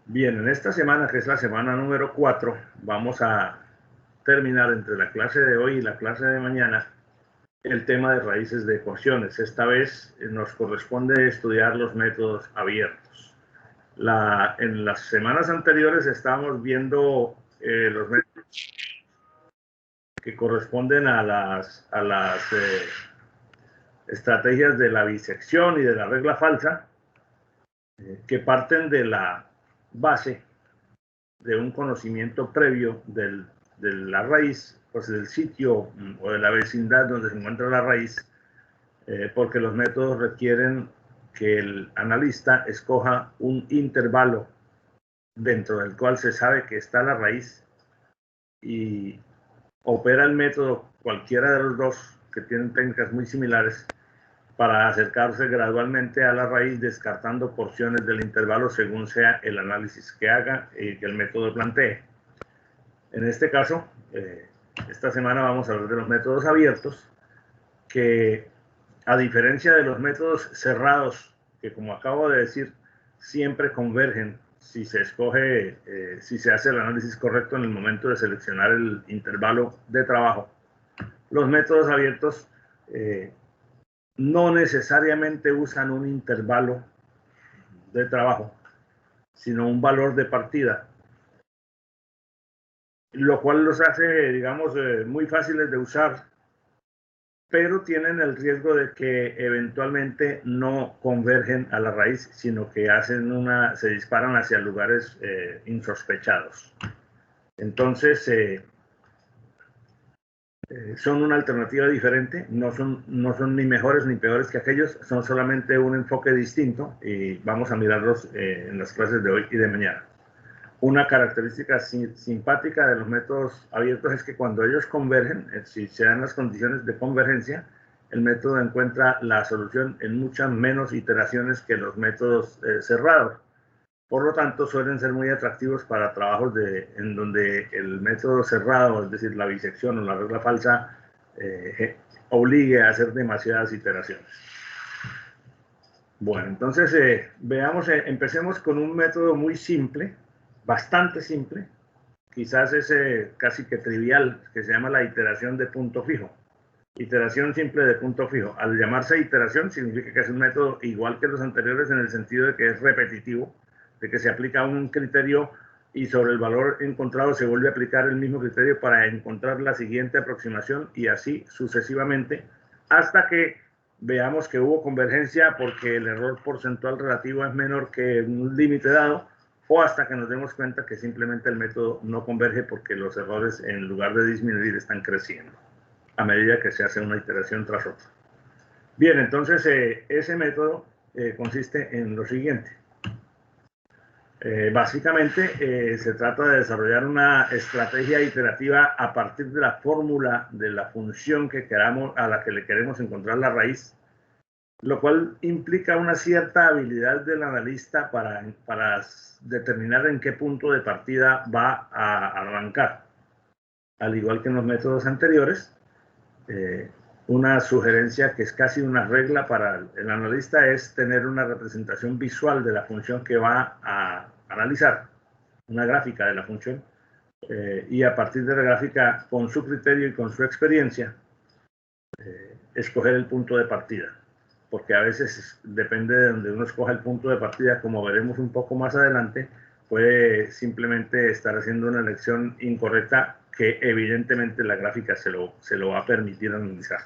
Bien, en esta semana, que es la semana número 4, vamos a terminar entre la clase de hoy y la clase de mañana el tema de raíces de ecuaciones. Esta vez nos corresponde estudiar los métodos abiertos. En las semanas anteriores estábamos viendo los métodos que corresponden a las estrategias de la bisección y de la regla falsa, que parten de la base de un conocimiento previo de la raíz, pues del sitio o de la vecindad donde se encuentra la raíz, porque los métodos requieren que el analista escoja un intervalo dentro del cual se sabe que está la raíz y opera el método cualquiera de los dos, que tienen técnicas muy similares, para acercarse gradualmente a la raíz, descartando porciones del intervalo según sea el análisis que haga y que el método plantee. En este caso, esta semana vamos a hablar de los métodos abiertos, que a diferencia de los métodos cerrados, que como acabo de decir, siempre convergen si se escoge, si se hace el análisis correcto en el momento de seleccionar el intervalo de trabajo. Los métodos abiertos no necesariamente usan un intervalo de trabajo, sino un valor de partida, lo cual los hace, digamos, muy fáciles de usar, pero tienen el riesgo de que eventualmente no convergen a la raíz, sino que se disparan hacia lugares insospechados. Entonces, son una alternativa diferente, no son ni mejores ni peores que aquellos, son solamente un enfoque distinto y vamos a mirarlos en las clases de hoy y de mañana. Una característica simpática de los métodos abiertos es que cuando ellos convergen, si se dan las condiciones de convergencia, el método encuentra la solución en muchas menos iteraciones que los métodos cerrados. Por lo tanto, suelen ser muy atractivos para trabajos en donde el método cerrado, es decir, la bisección o la regla falsa, obligue a hacer demasiadas iteraciones. Bueno, entonces empecemos con un método muy simple, bastante simple, quizás es casi que trivial, que se llama la iteración de punto fijo. Iteración simple de punto fijo. Al llamarse iteración significa que es un método igual que los anteriores en el sentido de que es repetitivo, de que se aplica un criterio y sobre el valor encontrado se vuelve a aplicar el mismo criterio para encontrar la siguiente aproximación y así sucesivamente hasta que veamos que hubo convergencia porque el error porcentual relativo es menor que un límite dado, o hasta que nos demos cuenta que simplemente el método no converge porque los errores, en lugar de disminuir, están creciendo a medida que se hace una iteración tras otra. Bien, entonces ese método consiste en lo siguiente. Básicamente se trata de desarrollar una estrategia iterativa a partir de la fórmula de la función a la que le queremos encontrar la raíz, lo cual implica una cierta habilidad del analista para determinar en qué punto de partida va a arrancar. Al igual que en los métodos anteriores, una sugerencia que es casi una regla para el analista es tener una representación visual de la función que va a analizar, una gráfica de la función, y a partir de la gráfica, con su criterio y con su experiencia, escoger el punto de partida. Porque a veces depende de donde uno escoja el punto de partida, como veremos un poco más adelante, puede simplemente estar haciendo una elección incorrecta que evidentemente la gráfica se lo va a permitir analizar.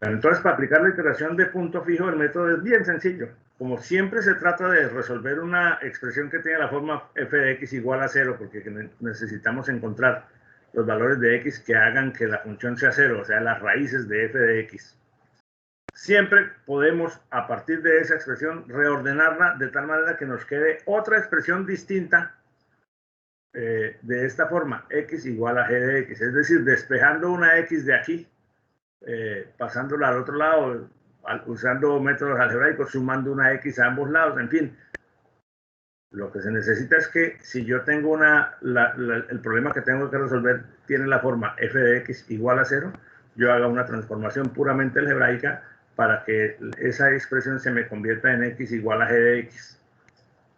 Entonces, para aplicar la iteración de punto fijo, el método es bien sencillo. Como siempre se trata de resolver una expresión que tiene la forma f de x igual a 0, porque necesitamos encontrar los valores de x que hagan que la función sea 0, o sea, las raíces de f de x. Siempre podemos, a partir de esa expresión, reordenarla de tal manera que nos quede otra expresión distinta de esta forma, x igual a g de x, es decir, despejando una x de aquí, pasándola al otro lado, usando métodos algebraicos, sumando una x a ambos lados, en fin. Lo que se necesita es que si yo tengo el problema que tengo que resolver tiene la forma f de x igual a 0, yo haga una transformación puramente algebraica para que esa expresión se me convierta en x igual a g de x.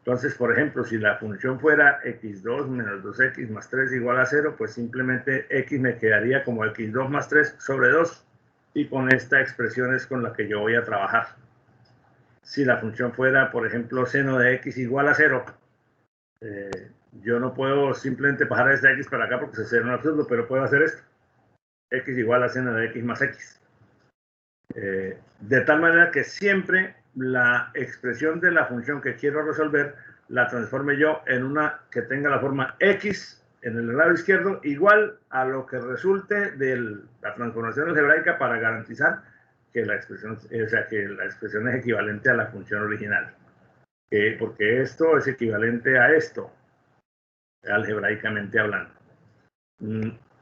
Entonces, por ejemplo, si la función fuera x2 menos 2x más 3 igual a 0, pues simplemente x me quedaría como x2 más 3 sobre 2, y con esta expresión es con la que yo voy a trabajar. Si la función fuera, por ejemplo, seno de x igual a 0, yo no puedo simplemente pasar esta x para acá porque se sería un absurdo, pero puedo hacer esto. X igual a seno de x más x. De tal manera que siempre la expresión de la función que quiero resolver la transforme yo en una que tenga la forma x en el lado izquierdo igual a lo que resulte de la transformación algebraica para garantizar que la expresión, o sea, que la expresión es equivalente a la función original. Porque esto es equivalente a esto, algebraicamente hablando.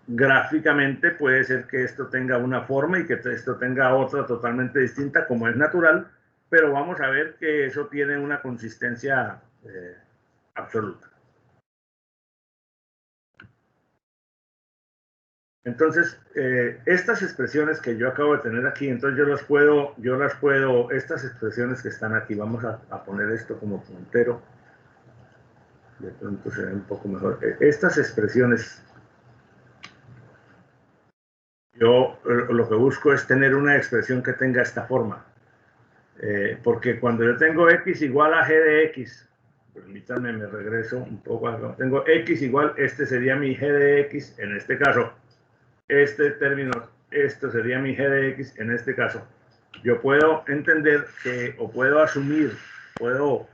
Gráficamente puede ser que esto tenga una forma y que esto tenga otra totalmente distinta, como es natural, pero vamos a ver que eso tiene una consistencia absoluta. Entonces, estas expresiones que yo acabo de tener aquí, entonces yo las puedo, estas expresiones que están aquí, vamos a poner esto como puntero, de pronto se ve un poco mejor. Estas expresiones, yo lo que busco es tener una expresión que tenga esta forma. Porque cuando yo tengo x igual a g de x, permítanme, me regreso un poco acá. Tengo x igual, este sería mi g de x, en este caso, este término, esto sería mi g de x, en este caso. Yo puedo entender que, o puedo asumir, puedo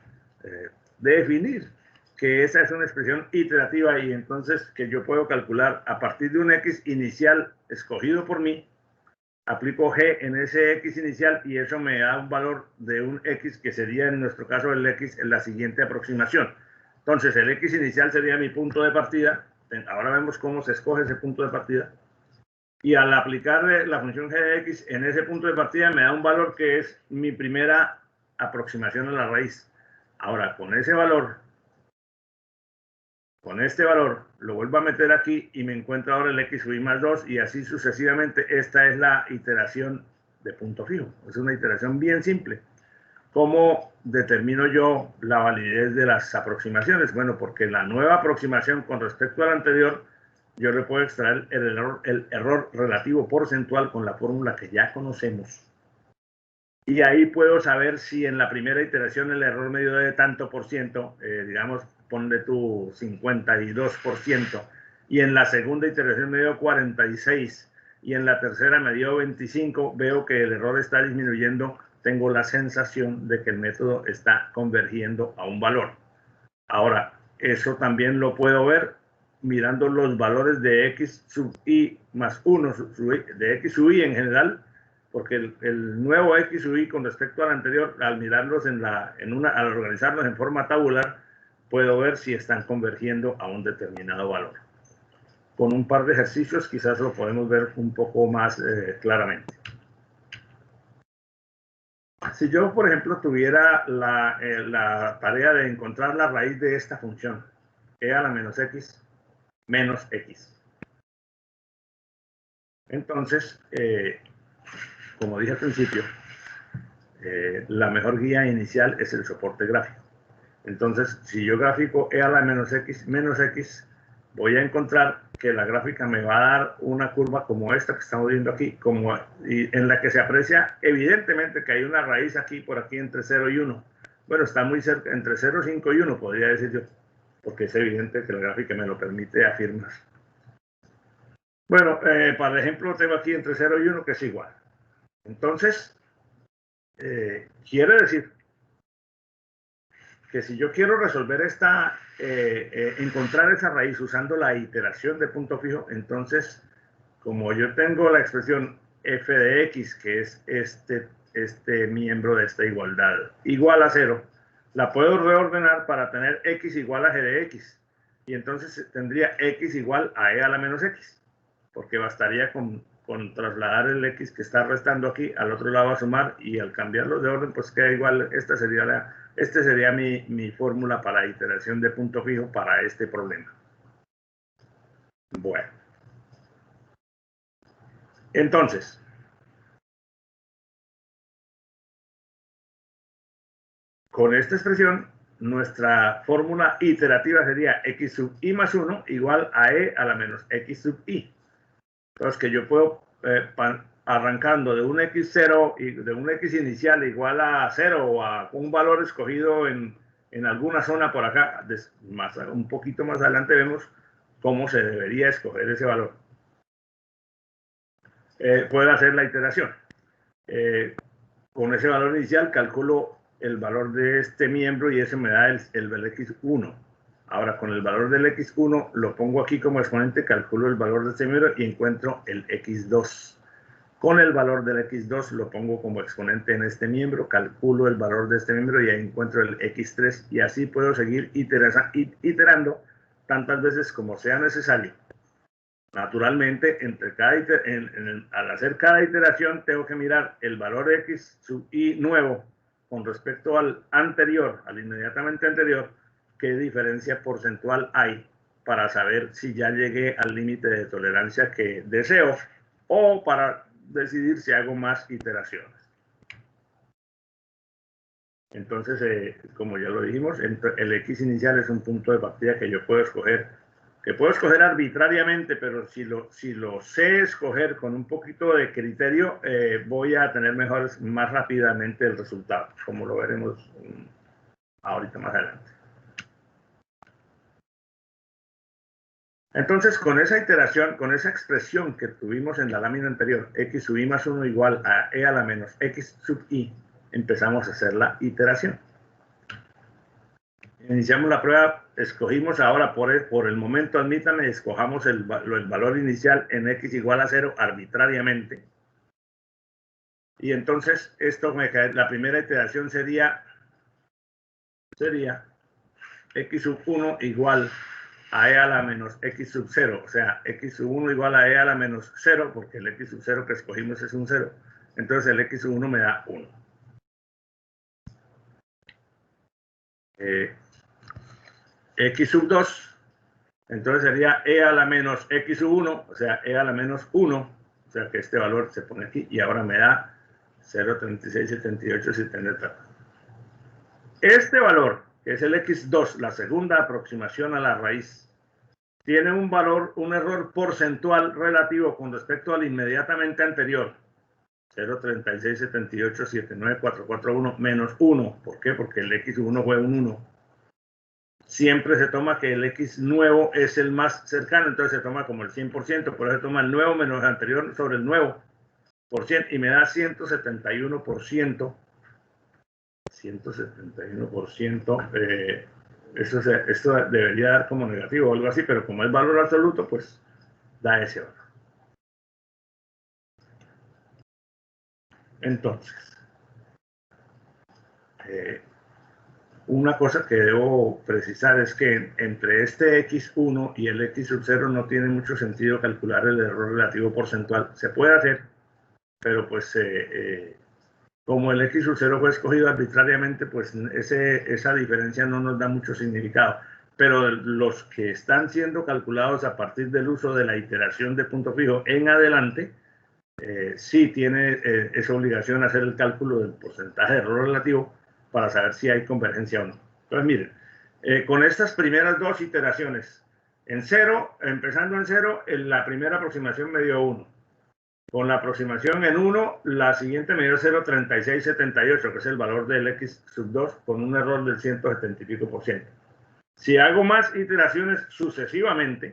definir que esa es una expresión iterativa y entonces que yo puedo calcular a partir de un x inicial escogido por mí, aplico g en ese x inicial y eso me da un valor de un x que sería en nuestro caso el x en la siguiente aproximación. Entonces el x inicial sería mi punto de partida. Ahora vemos cómo se escoge ese punto de partida. Y al aplicar la función g de x en ese punto de partida me da un valor que es mi primera aproximación a la raíz. Ahora con ese valor, con este valor, lo vuelvo a meter aquí y me encuentro ahora el x sub i más 2 y así sucesivamente. Esta es la iteración de punto fijo. Es una iteración bien simple. ¿Cómo determino yo la validez de las aproximaciones? Bueno, porque la nueva aproximación con respecto a la anterior, yo le puedo extraer el error relativo porcentual con la fórmula que ya conocemos. Y ahí puedo saber si en la primera iteración el error medio de tanto por ciento, digamos, ponle tu 52%, y en la segunda iteración me dio 46%, y en la tercera me dio 25%, veo que el error está disminuyendo, tengo la sensación de que el método está convergiendo a un valor. Ahora, eso también lo puedo ver mirando los valores de x sub i más 1, de x sub i en general, porque el nuevo x sub i con respecto al anterior, al mirarlos al organizarlos en forma tabular, puedo ver si están convergiendo a un determinado valor. Con un par de ejercicios quizás lo podemos ver un poco más claramente. Si yo, por ejemplo, tuviera la tarea de encontrar la raíz de esta función, e a la menos x menos x. Entonces, como dije al principio, la mejor guía inicial es el soporte gráfico. Entonces, si yo grafico e a la menos x, voy a encontrar que la gráfica me va a dar una curva como esta que estamos viendo aquí, en la que se aprecia evidentemente que hay una raíz aquí, por aquí, entre 0 y 1. Bueno, está muy cerca, entre 0, 5 y 1, podría decir yo, porque es evidente que la gráfica me lo permite afirmar. Bueno, para ejemplo, tengo aquí entre 0 y 1, que es igual. Entonces, quiere decir que si yo quiero resolver encontrar esa raíz usando la iteración de punto fijo, entonces, como yo tengo la expresión f de x, que es este miembro de esta igualdad, igual a 0, la puedo reordenar para tener x igual a g de x. Y entonces tendría x igual a e a la menos x, porque bastaría con trasladar el x que está restando aquí al otro lado a sumar, y al cambiarlos de orden pues queda igual. Esta sería mi fórmula para iteración de punto fijo para este problema. Bueno, entonces con esta expresión nuestra fórmula iterativa sería x sub i más 1 igual a e a la menos x sub i. Entonces, que yo puedo, arrancando de un x0 y de un x inicial igual a 0 o a un valor escogido en alguna zona por acá, un poquito más adelante vemos cómo se debería escoger ese valor. Puedo hacer la iteración. Con ese valor inicial calculo el valor de este miembro y ese me da el x1. Ahora, con el valor del x1 lo pongo aquí como exponente, calculo el valor de este miembro y encuentro el x2. Con el valor del x2 lo pongo como exponente en este miembro, calculo el valor de este miembro y ahí encuentro el x3 y así puedo seguir iterando tantas veces como sea necesario. Naturalmente, al hacer cada iteración tengo que mirar el valor x sub i nuevo con respecto al anterior, al inmediatamente anterior, qué diferencia porcentual hay para saber si ya llegué al límite de tolerancia que deseo o para decidir si hago más iteraciones. Entonces, como ya lo dijimos, el x inicial es un punto de partida que yo puedo escoger, arbitrariamente, pero si lo sé escoger con un poquito de criterio, voy a tener más rápidamente el resultado, como lo veremos ahorita más adelante. Entonces, con esa iteración, con esa expresión que tuvimos en la lámina anterior, x sub i más 1 igual a e a la menos x sub i, empezamos a hacer la iteración. Iniciamos la prueba, escogimos ahora por el momento, admítame, escojamos el valor inicial en x igual a 0 arbitrariamente. Y entonces la primera iteración sería x sub 1 igual a e a la menos x sub 0, o sea, x sub 1 igual a e a la menos 0, porque el x sub 0 que escogimos es un 0. Entonces el x sub 1 me da 1. X sub 2, entonces sería e a la menos x sub 1, o sea, e a la menos 1, o sea que este valor se pone aquí y ahora me da 0,367870. Este valor, que es el x2, la segunda aproximación a la raíz, tiene un error porcentual relativo con respecto al inmediatamente anterior, 0,367879,441 menos 1. ¿Por qué? Porque el x1 fue un 1. Siempre se toma que el x nuevo es el más cercano, entonces se toma como el 100%, por eso se toma el nuevo menos el anterior sobre el nuevo por 100 y me da 171%. 171%, esto debería dar como negativo o algo así, pero como es valor absoluto, pues da ese valor. Entonces, una cosa que debo precisar es que entre este x1 y el x sub 0 no tiene mucho sentido calcular el error relativo porcentual. Se puede hacer, pero pues como el x sub 0 fue escogido arbitrariamente, pues esa diferencia no nos da mucho significado. Pero los que están siendo calculados a partir del uso de la iteración de punto fijo en adelante, sí tiene esa obligación de hacer el cálculo del porcentaje de error relativo para saber si hay convergencia o no. Entonces, miren, con estas primeras dos iteraciones, empezando en 0, la primera aproximación me dio 1. Con la aproximación en 1, la siguiente me dio 0,3678, que es el valor del x sub 2, con un error del 170 y pico %. Si hago más iteraciones sucesivamente,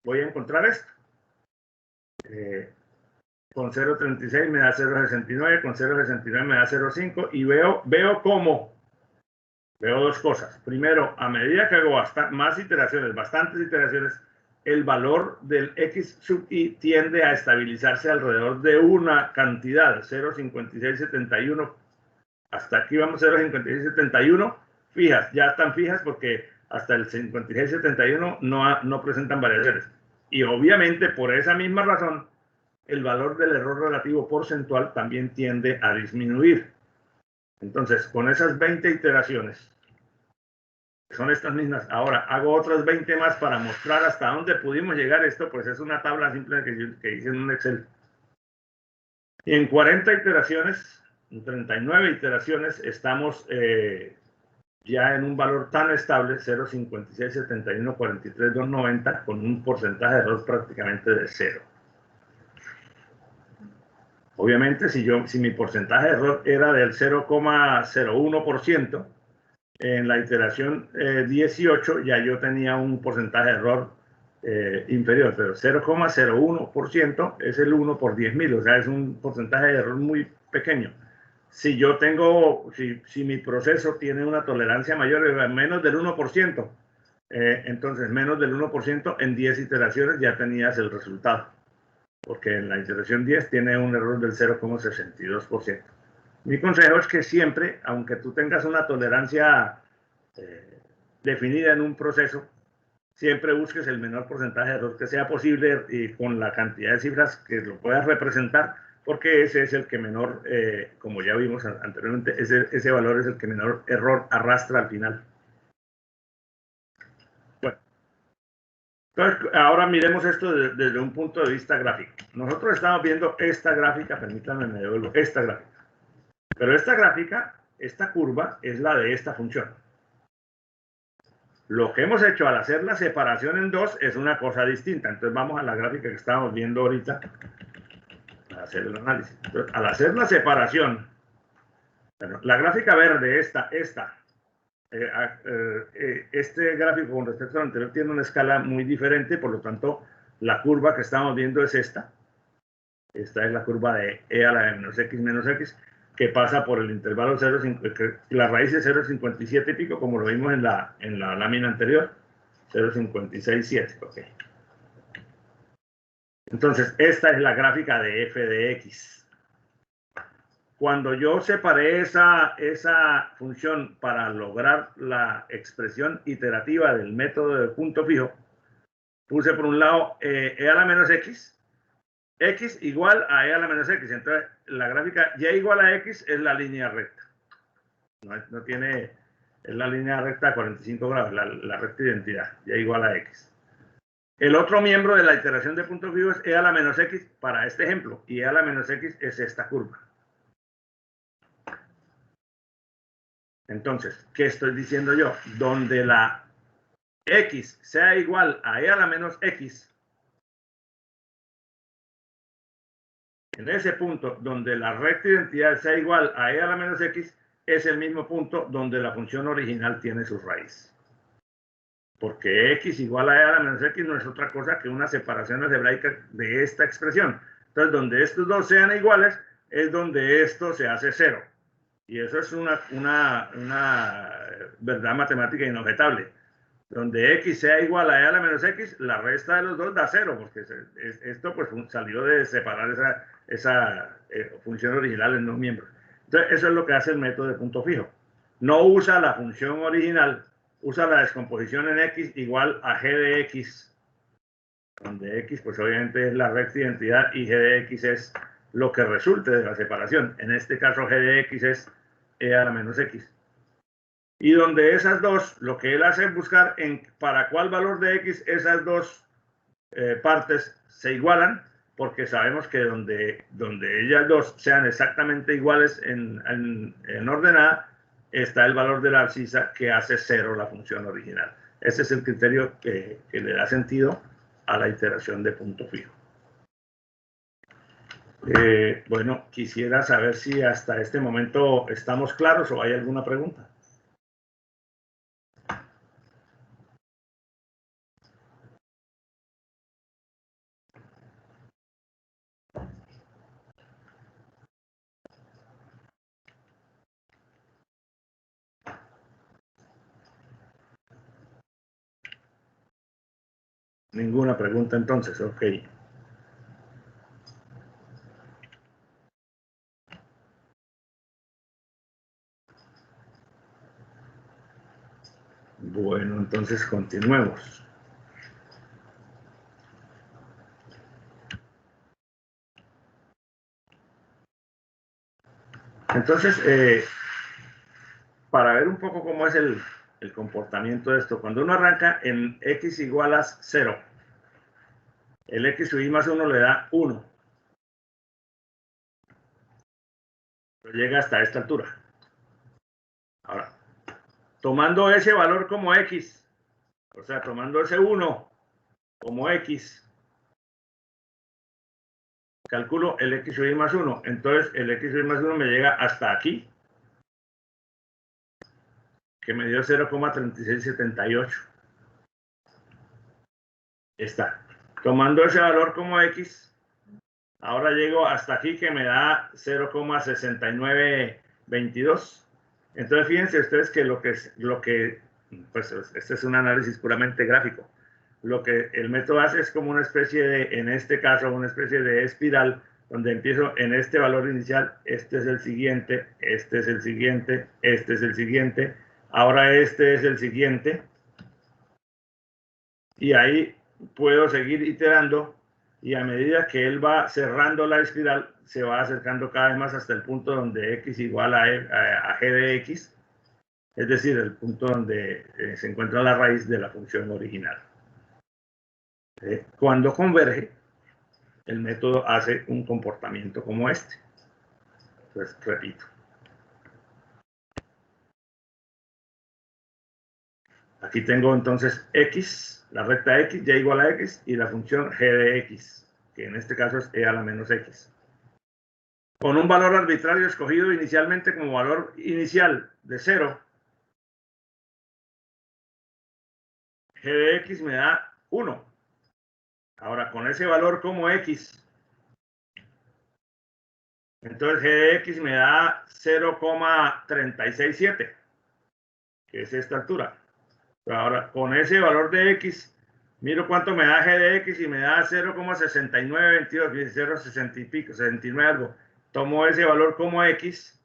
voy a encontrar esto. Con 0,36 me da 0,69, con 0,69 me da 0,5 y veo dos cosas. Primero, a medida que hago bastantes iteraciones, el valor del x sub i tiende a estabilizarse alrededor de una cantidad, 0,5671. Hasta aquí vamos 0,5671 fijas, ya están fijas porque hasta el 5671 no presentan variaciones. Y obviamente por esa misma razón, el valor del error relativo porcentual también tiende a disminuir. Entonces, con esas 20 iteraciones, son estas mismas. Ahora, hago otras 20 más para mostrar hasta dónde pudimos llegar. Esto, pues, es una tabla simple que hice en un Excel. Y en 40 iteraciones, en 39 iteraciones, estamos ya en un valor tan estable, 0,567143,290, con un porcentaje de error prácticamente de 0. Obviamente, si mi porcentaje de error era del 0,01%, en la iteración 18 ya yo tenía un porcentaje de error inferior, pero 0,01% es el 1 por 10.000, o sea, es un porcentaje de error muy pequeño. Si yo tengo, si mi proceso tiene una tolerancia mayor, menos del 1%, entonces menos del 1% en 10 iteraciones ya tenías el resultado, porque en la iteración 10 tiene un error del 0,62%. Mi consejo es que siempre, aunque tú tengas una tolerancia definida en un proceso, siempre busques el menor porcentaje de error que sea posible y con la cantidad de cifras que lo puedas representar, porque ese es el que menor, como ya vimos anteriormente, ese valor es el que menor error arrastra al final. Bueno, entonces ahora miremos esto desde un punto de vista gráfico. Nosotros estamos viendo esta gráfica, permítanme, me devuelvo, esta gráfica. Pero esta gráfica, esta curva, es la de esta función. Lo que hemos hecho al hacer la separación en dos es una cosa distinta. Entonces vamos a la gráfica que estábamos viendo ahorita para hacer el análisis. Entonces, al hacer la separación, bueno, la gráfica verde, este gráfico con respecto al anterior tiene una escala muy diferente, por lo tanto, la curva que estamos viendo es esta. Esta es la curva de e a la menos x, que pasa por el intervalo 0,5, la raíz de 0,57 y pico, como lo vimos en la lámina anterior, 0,567. Okay. Entonces, esta es la gráfica de f de x. Cuando yo separé esa función para lograr la expresión iterativa del método de punto fijo, puse por un lado e a la menos x igual a e a la menos x. Entonces, la gráfica y igual a x es la línea recta. No tiene, es la línea recta a 45 grados, la recta identidad, y igual a x. El otro miembro de la iteración de punto fijo es e a la menos x para este ejemplo, y e a la menos x es esta curva. Entonces, ¿qué estoy diciendo yo? Donde la x sea igual a e a la menos x, en ese punto donde la recta identidad sea igual a e a la menos x, es el mismo punto donde la función original tiene su raíz. Porque x igual a e a la menos x no es otra cosa que una separación algebraica de esta expresión. Entonces, donde estos dos sean iguales, es donde esto se hace cero. Y eso es una verdad matemática inobjetable. Donde x sea igual a e a la menos x, la resta de los dos da cero, porque esto pues salió de separar esa función original en dos miembros. Entonces, eso es lo que hace el método de punto fijo. No usa la función original, usa la descomposición en x igual a g de x, donde x pues obviamente es la recta identidad y g de x es lo que resulte de la separación. En este caso, g de x es e a la menos x. Y donde esas dos, lo que él hace es buscar para cuál valor de x esas dos partes se igualan, porque sabemos que donde ellas dos sean exactamente iguales en ordenada, está el valor de la abscisa que hace cero la función original. Ese es el criterio que le da sentido a la iteración de punto fijo. Bueno, quisiera saber si hasta este momento estamos claros o hay alguna pregunta. Ninguna pregunta entonces, ok. Bueno, entonces continuemos. Entonces, para ver un poco cómo es el comportamiento de esto, cuando uno arranca en x igual a 0, el x sub i más 1 le da 1. Llega hasta esta altura. Ahora, tomando ese valor como X, o sea, tomando ese 1 como X, calculo el X sub i más 1. Entonces, el X sub i más 1 me llega hasta aquí, que me dio 0,3678. Está. Tomando ese valor como X, ahora llego hasta aquí, que me da 0,6922. Entonces, fíjense ustedes que pues este es un análisis puramente gráfico. Lo que el método hace es como una especie de, en este caso, una especie de espiral, donde empiezo en este valor inicial, este es el siguiente, este es el siguiente, este es el siguiente, ahora este es el siguiente, y ahí puedo seguir iterando, y a medida que él va cerrando la espiral, se va acercando cada vez más hasta el punto donde x igual a g de x, es decir, el punto donde se encuentra la raíz de la función original. Cuando converge, el método hace un comportamiento como este. Entonces, repito. Aquí tengo entonces x, la recta x, y igual a x, y la función g de x, que en este caso es e a la menos x. Con un valor arbitrario escogido inicialmente como valor inicial de 0, g de x me da 1. Ahora, con ese valor como x, entonces g de x me da 0,367, que es esta altura. Pero ahora, con ese valor de x, miro cuánto me da g de x y me da 0,6922, 0,60 y pico, 69 algo. Tomo ese valor como x,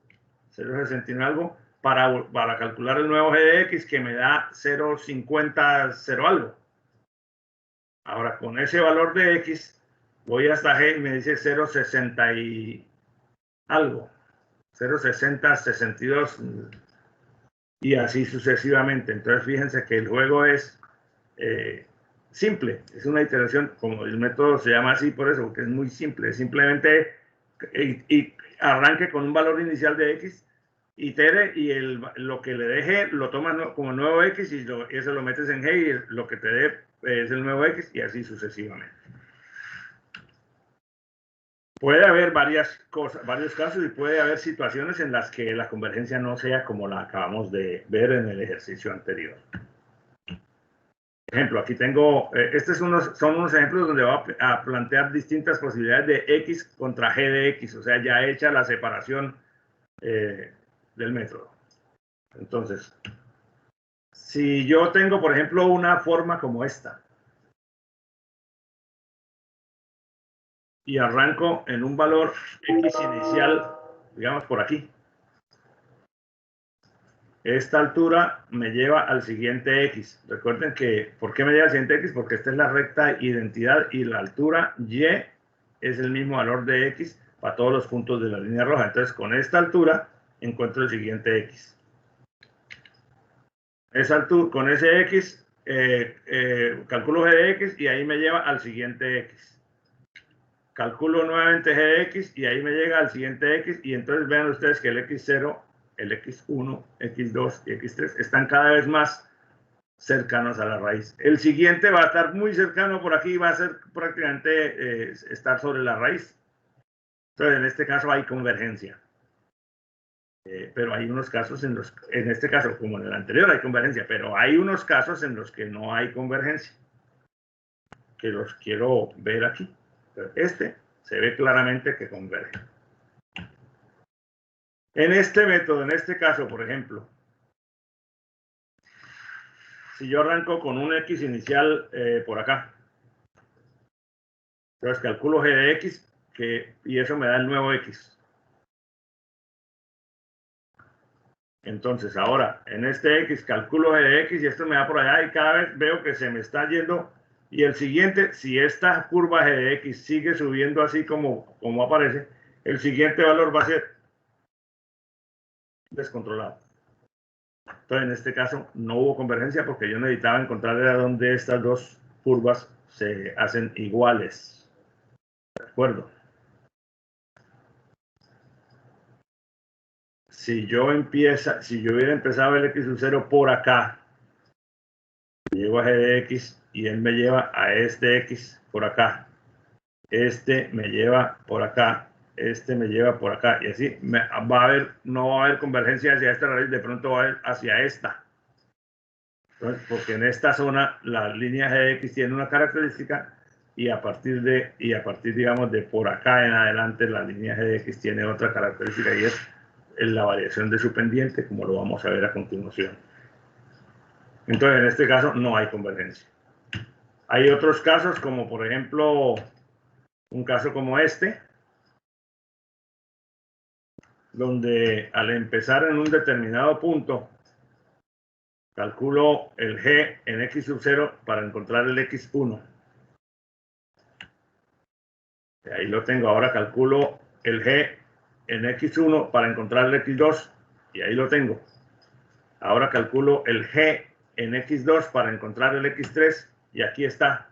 0,69 algo, para calcular el nuevo g de x, que me da 0,50, 0 algo. Ahora, con ese valor de x, voy hasta g y me dice 0,60 y algo, 0,60, 62, y así sucesivamente. Entonces, fíjense que el juego es simple, es una iteración, como el método se llama así por eso, porque es muy simple, simplemente y arranque con un valor inicial de x, itere, y lo que le deje lo tomas como nuevo x, y eso lo metes en g, y lo que te dé es el nuevo x, y así sucesivamente. Puede haber varias cosas, varios casos, y puede haber situaciones en las que la convergencia no sea como la acabamos de ver en el ejercicio anterior. Ejemplo, aquí tengo, son unos ejemplos donde voy a plantear distintas posibilidades de x contra g de x, o sea, ya hecha la separación del método. Entonces, si yo tengo, por ejemplo, una forma como esta, y arranco en un valor x inicial, digamos por aquí, esta altura me lleva al siguiente x. Recuerden que, ¿por qué me lleva al siguiente x? Porque esta es la recta identidad, y la altura y es el mismo valor de x para todos los puntos de la línea roja. Entonces, con esta altura encuentro el siguiente x. Esa altura, con ese x, calculo g de x, y ahí me lleva al siguiente x. Calculo nuevamente g de x, y ahí me llega al siguiente x, y entonces vean ustedes que el x0, el x1, x2 y x3 están cada vez más cercanos a la raíz. El siguiente va a estar muy cercano por aquí, va a ser prácticamente estar sobre la raíz. Entonces, en este caso hay convergencia. Pero hay unos casos en este caso, como en el anterior, hay convergencia, pero hay unos casos en los que no hay convergencia, que los quiero ver aquí. Pero este se ve claramente que converge. En este método, en este caso, por ejemplo, si yo arranco con un x inicial por acá, entonces calculo g de x, y eso me da el nuevo x. Entonces, ahora, en este x calculo g de x, y esto me da por allá, y cada vez veo que se me está yendo. Y el siguiente, si esta curva g de x sigue subiendo así como aparece, el siguiente valor va a ser descontrolado. Entonces, en este caso, no hubo convergencia, porque yo necesitaba encontrar a dónde estas dos curvas se hacen iguales. ¿De acuerdo? si yo hubiera empezado el x sub 0 por acá, llego a g de x y él me lleva a este x por acá, este me lleva por acá, este me lleva por acá, y así no va a haber convergencia hacia esta raíz, de pronto va a haber hacia esta. Entonces, porque en esta zona la línea g de x tiene una característica, y a partir, digamos, de por acá en adelante, la línea g de x tiene otra característica, y es la variación de su pendiente, como lo vamos a ver a continuación. Entonces, en este caso no hay convergencia. Hay otros casos, como por ejemplo, un caso como este, donde al empezar en un determinado punto, calculo el g en x sub 0 para encontrar el x1. Ahí lo tengo. Ahora calculo el g en x1 para encontrar el x2, y ahí lo tengo. Ahora calculo el g en x2 para encontrar el x3, y aquí está.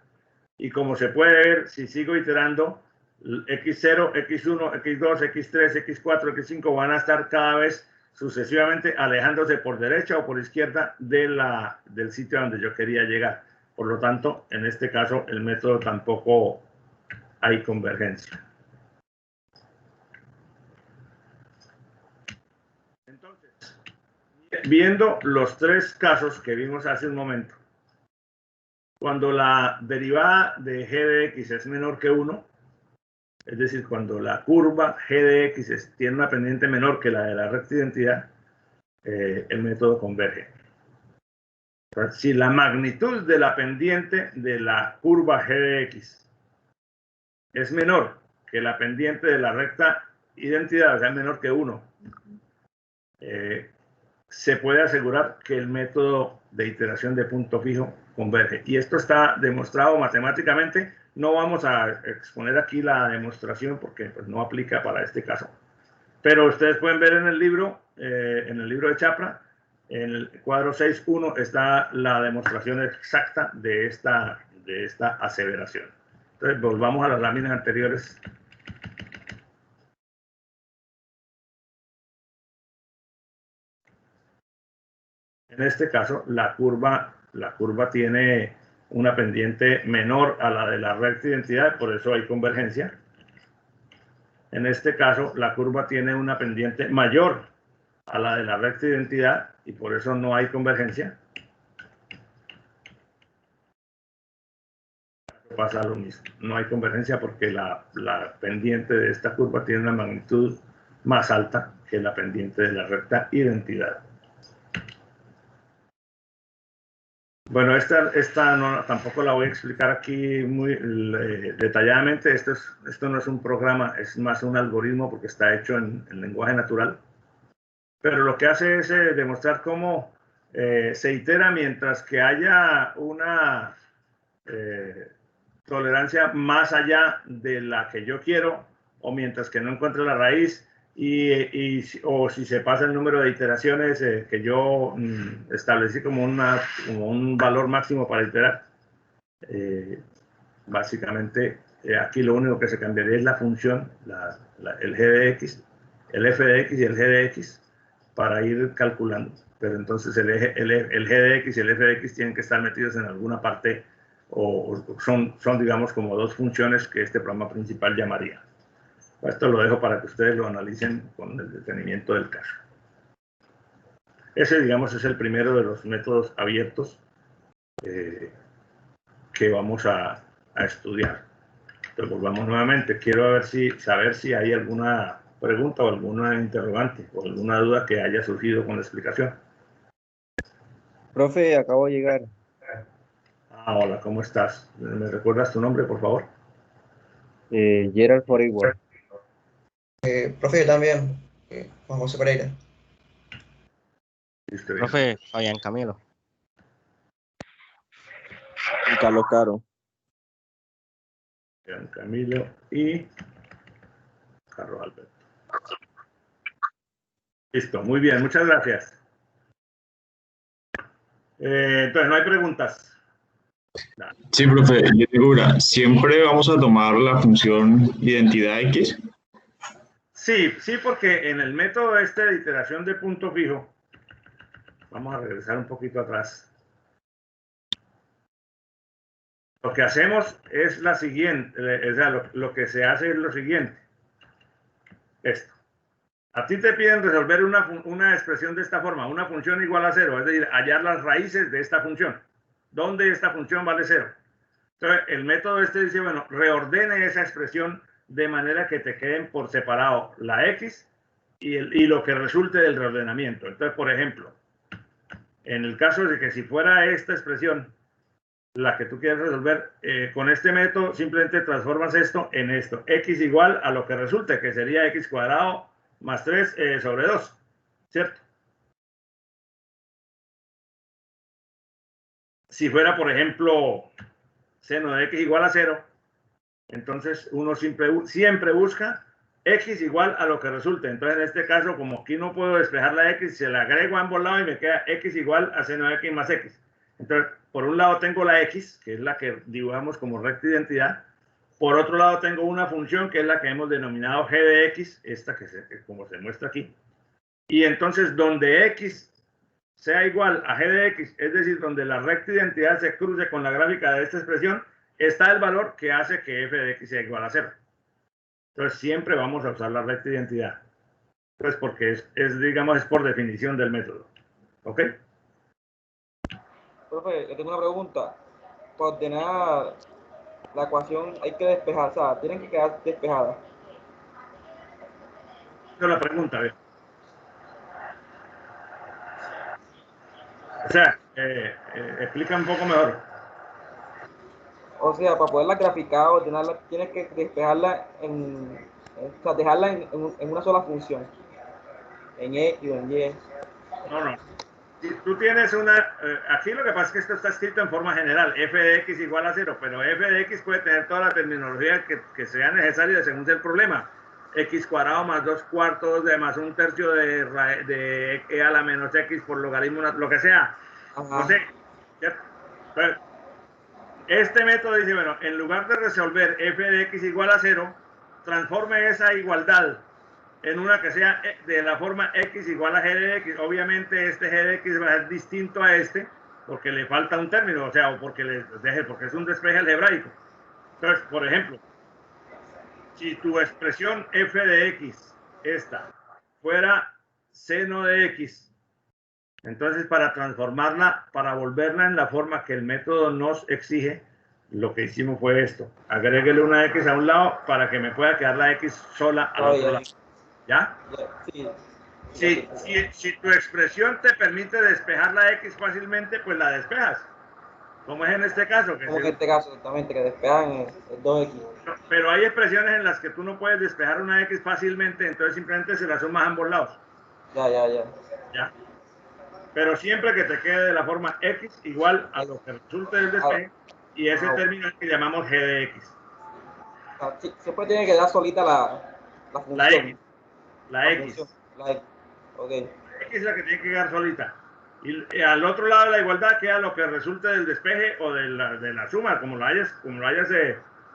Y como se puede ver, si sigo iterando, x0, x1, x2, x3, x4, x5 van a estar cada vez sucesivamente alejándose por derecha o por izquierda del sitio donde yo quería llegar. Por lo tanto, en este caso, el método tampoco hay convergencia. Entonces, viendo los tres casos que vimos hace un momento, cuando la derivada de g de x es menor que 1, es decir, cuando la curva g de x tiene una pendiente menor que la de la recta identidad, el método converge. Entonces, si la magnitud de la pendiente de la curva g de x es menor que la pendiente de la recta identidad, o sea, menor que 1, se puede asegurar que el método de iteración de punto fijo converge. Y esto está demostrado matemáticamente. No vamos a exponer aquí la demostración porque pues, no aplica para este caso. Pero ustedes pueden ver en el libro de Chapra, en el cuadro 6.1 está la demostración exacta de esta aseveración. Entonces, volvamos a las láminas anteriores. En este caso, la curva tiene una pendiente menor a la de la recta identidad, por eso hay convergencia. En este caso, la curva tiene una pendiente mayor a la de la recta identidad y por eso no hay convergencia. Pasa lo mismo. No hay convergencia porque la pendiente de esta curva tiene una magnitud más alta que la pendiente de la recta identidad. Bueno, esta no, tampoco la voy a explicar aquí muy detalladamente. Esto no es un programa, es más un algoritmo porque está hecho en lenguaje natural. Pero lo que hace es demostrar cómo se itera mientras que haya una tolerancia más allá de la que yo quiero, o mientras que no encuentre la raíz, o si se pasa el número de iteraciones que yo establecí como un valor máximo para iterar. Básicamente, aquí lo único que se cambiaría es la función, el g de x, el f de x y el g de x, para ir calculando. Pero entonces el g de x y el f de x tienen que estar metidos en alguna parte, o son digamos, como dos funciones que este programa principal llamaría. Esto lo dejo para que ustedes lo analicen con el detenimiento del caso. Ese, digamos, es el primero de los métodos abiertos que vamos a estudiar. Entonces, volvamos nuevamente. Quiero saber si hay alguna pregunta o alguna interrogante o alguna duda que haya surgido con la explicación. Profe, acabo de llegar. Hola, ¿cómo estás? ¿Me recuerdas tu nombre, por favor? Gerald Foreword. Profe, yo también, Juan José Pereira. Profe, Fabián Camilo. Y Carlos Caro. Fabián Camilo y Carlos Alberto. Listo, muy bien, muchas gracias. Entonces, ¿no hay preguntas? Sí, profe, yo digo, ¿siempre vamos a tomar la función identidad X? Sí, porque en el método este de iteración de punto fijo, vamos a regresar un poquito atrás. Lo que hacemos es la siguiente, o sea, lo que se hace es lo siguiente. Esto. A ti te piden resolver una expresión de esta forma, una función igual a 0, es decir, hallar las raíces de esta función. ¿Dónde esta función vale 0? Entonces, el método este dice, bueno, reordene esa expresión de manera que te queden por separado la x y lo que resulte del reordenamiento. Entonces, por ejemplo, en el caso de que si fuera esta expresión la que tú quieres resolver, con este método simplemente transformas esto en esto. X igual a lo que resulte, que sería x cuadrado más 3 sobre 2, ¿cierto? Si fuera, por ejemplo, seno de x igual a 0, entonces uno siempre busca x igual a lo que resulte. Entonces, en este caso, como aquí no puedo despejar la x, se la agrego a ambos lados y me queda x igual a seno de x más x. Entonces, por un lado tengo la x, que es la que dibujamos como recta identidad. Por otro lado tengo una función que es la que hemos denominado g de x, esta que como se muestra aquí. Y entonces, donde x sea igual a g de x, es decir, donde la recta identidad se cruce con la gráfica de esta expresión, está el valor que hace que f de x sea igual a 0. Entonces, siempre vamos a usar la recta identidad. Pues porque digamos, es por definición del método. ¿Ok? Profe, yo tengo una pregunta. Para ordenar la ecuación hay que despejar, o sea, tienen que quedar despejadas. Esa es la pregunta, a ver. O sea, explica un poco mejor. O sea, para poderla graficar o ordenarla, tienes que despejarla o sea, dejarla en una sola función. En X o en Y. No. Si tú tienes aquí lo que pasa es que esto está escrito en forma general, f de x igual a 0, pero f de x puede tener toda la terminología que sea necesaria según sea el problema. X cuadrado más 2 cuartos de más un tercio de e a la menos x por logaritmo, lo que sea. Ajá. No sé. Entonces, este método dice, bueno, en lugar de resolver f de x igual a 0, transforme esa igualdad en una que sea de la forma x igual a g de x. Obviamente este g de x va a ser distinto a este porque le falta un término, o sea, o porque es un despeje algebraico. Entonces, por ejemplo, si tu expresión f de x, esta, fuera seno de x, entonces para transformarla, para volverla en la forma que el método nos exige, lo que hicimos fue esto. Agréguele una x a un lado para que me pueda quedar la x sola al otro lado. ¿Ya? Sí. Si tu expresión te permite despejar la x fácilmente, pues la despejas. Como es en este caso. Como en este caso, exactamente, que despejan el 2X. Pero hay expresiones en las que tú no puedes despejar una x fácilmente, entonces simplemente se la sumas a ambos lados. Ya. Pero siempre que te quede de la forma x igual a lo que resulte del despeje, y ese término es que llamamos g de x. Sí, siempre tiene que dar solita la función. La X. La X. Ok. La X es la que tiene que quedar solita. Y al otro lado de la igualdad queda lo que resulte del despeje o de la suma, como lo hayas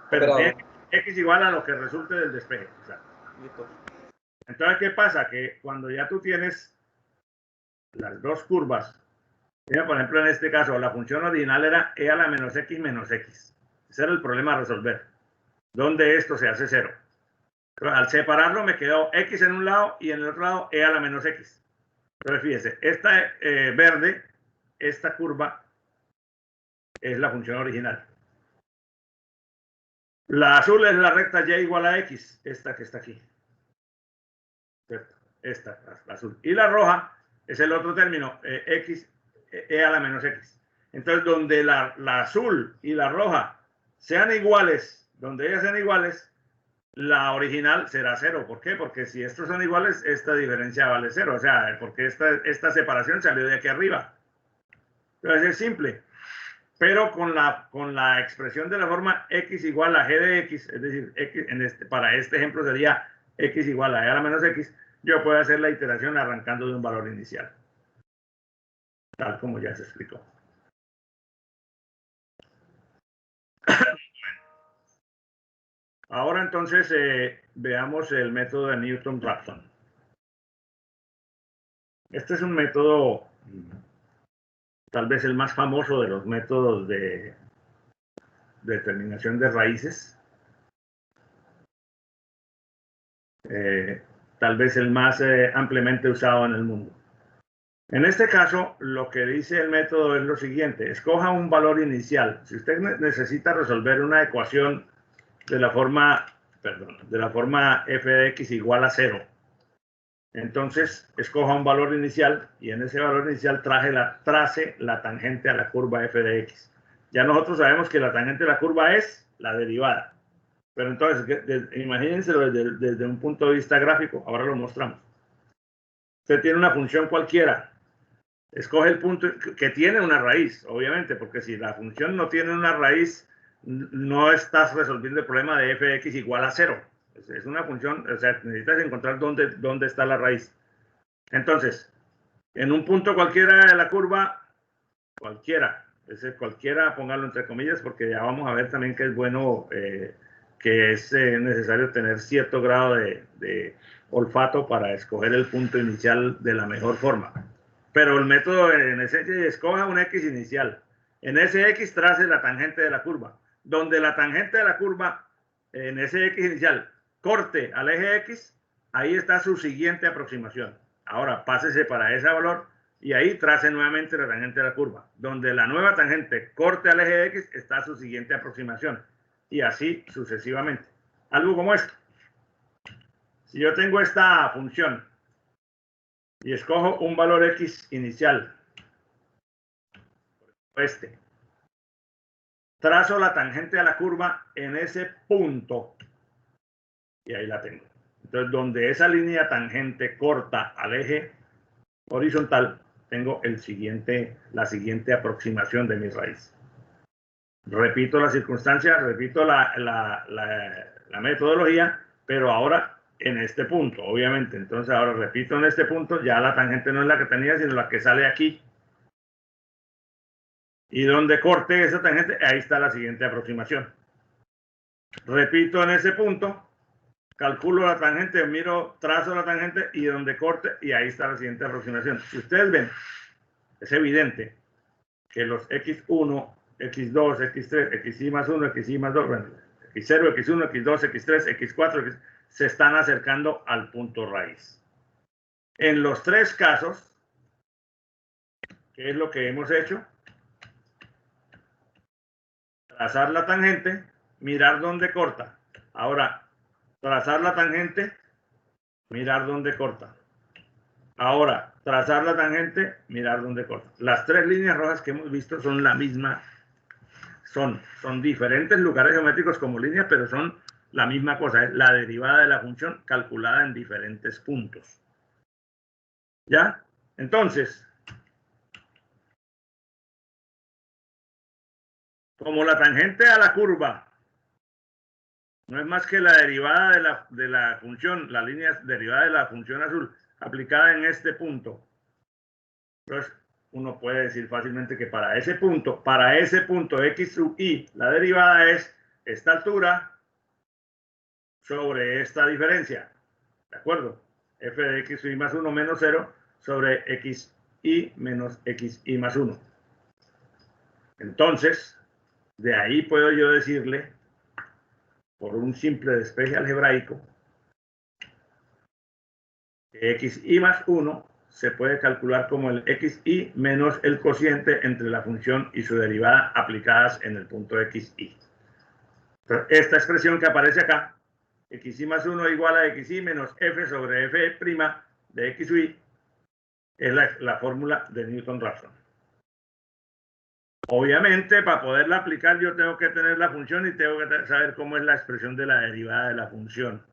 pero tiene X igual a lo que resulte del despeje. Exacto. Listo. Entonces, ¿qué pasa? Que cuando ya tú tienes las dos curvas, mira, por ejemplo, en este caso, la función original era e a la menos x menos x. Ese era el problema a resolver. Donde esto se hace 0. Pero al separarlo me quedó x en un lado y en el otro lado e a la menos x. Entonces, fíjese, esta verde, esta curva, es la función original. La azul es la recta y igual a x, esta que está aquí. ¿Cierto? Esta, la azul. Y la roja es el otro término, x, e a la menos x. Entonces, donde la azul y la roja sean iguales, donde ellas sean iguales, la original será 0. ¿Por qué? Porque si estos son iguales, esta diferencia vale 0. O sea, porque esta separación salió de aquí arriba. Entonces es simple. Pero con la expresión de la forma x igual a g de x, es decir, x para este ejemplo sería x igual a e a la menos x, yo puedo hacer la iteración arrancando de un valor inicial. Tal como ya se explicó. Ahora entonces veamos el método de Newton-Raphson. Este es un método, tal vez el más famoso de los métodos de determinación de raíces. Tal vez el más ampliamente usado en el mundo. En este caso, lo que dice el método es lo siguiente: escoja un valor inicial. Si usted necesita resolver una ecuación de la forma f de x igual a 0, entonces escoja un valor inicial y en ese valor inicial trace la tangente a la curva f de x. Ya nosotros sabemos que la tangente de la curva es la derivada. Pero entonces, imagínenselo desde un punto de vista gráfico. Ahora lo mostramos. Usted tiene una función cualquiera. Escoge el punto que tiene una raíz, obviamente, porque si la función no tiene una raíz, no estás resolviendo el problema de f de x igual a 0. Es una función, o sea, necesitas encontrar dónde está la raíz. Entonces, en un punto cualquiera de la curva, cualquiera, póngalo entre comillas, porque ya vamos a ver también que es bueno, que es necesario tener cierto grado de olfato para escoger el punto inicial de la mejor forma. Pero el método en ese escoja un x inicial. En ese x trace la tangente de la curva. Donde la tangente de la curva, en ese x inicial, corte al eje x, ahí está su siguiente aproximación. Ahora pásese para ese valor y ahí trace nuevamente la tangente de la curva. Donde la nueva tangente corte al eje x, está su siguiente aproximación. Y así sucesivamente. Algo como esto. Si yo tengo esta función y escojo un valor x inicial, trazo la tangente a la curva en ese punto y ahí la tengo. Entonces, donde esa línea tangente corta al eje horizontal, tengo la siguiente aproximación de mi raíz. Repito la circunstancia, repito la metodología, pero ahora en este punto, obviamente. Entonces, ahora repito en este punto, ya la tangente no es la que tenía, sino la que sale aquí. Y donde corte esa tangente, ahí está la siguiente aproximación. Repito en ese punto, calculo la tangente, trazo la tangente y donde corte, y ahí está la siguiente aproximación. Si ustedes ven, es evidente que los x1, x2, x3, xy más 1, xy más 2, bueno, x0, x1, x2, x3, x4, se están acercando al punto raíz. En los tres casos, ¿qué es lo que hemos hecho? Trazar la tangente, mirar dónde corta. Ahora, trazar la tangente, mirar dónde corta. Ahora, trazar la tangente, mirar dónde corta. Las tres líneas rojas que hemos visto son la misma, son diferentes lugares geométricos como líneas, pero son la misma cosa, es la derivada de la función calculada en diferentes puntos. ¿Ya? Entonces, como la tangente a la curva no es más que la derivada de la función, la línea derivada de la función azul aplicada en este punto. Entonces, uno puede decir fácilmente que para ese punto x sub y, la derivada es esta altura sobre esta diferencia. ¿De acuerdo? F de x sub y más 1 menos 0 sobre xy menos xy más 1. Entonces, de ahí puedo yo decirle, por un simple despeje algebraico, que xy más 1 se puede calcular como el xy menos el cociente entre la función y su derivada aplicadas en el punto xy. Entonces, esta expresión que aparece acá, xy más 1 igual a xy menos f sobre f' de xy, es la fórmula de Newton-Raphson. Obviamente, para poderla aplicar, yo tengo que tener la función y tengo que saber cómo es la expresión de la derivada de la función.